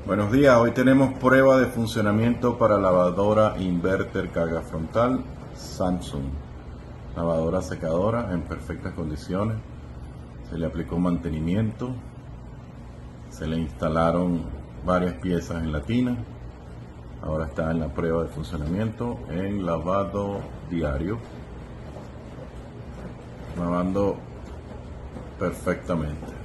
Buenos días, hoy tenemos prueba de funcionamiento para lavadora inverter carga frontal Samsung. Lavadora secadora en perfectas condiciones. Se le aplicó mantenimiento. Se le instalaron varias piezas en la tina. Ahora está en la prueba de funcionamiento en lavado diario. Lavando perfectamente.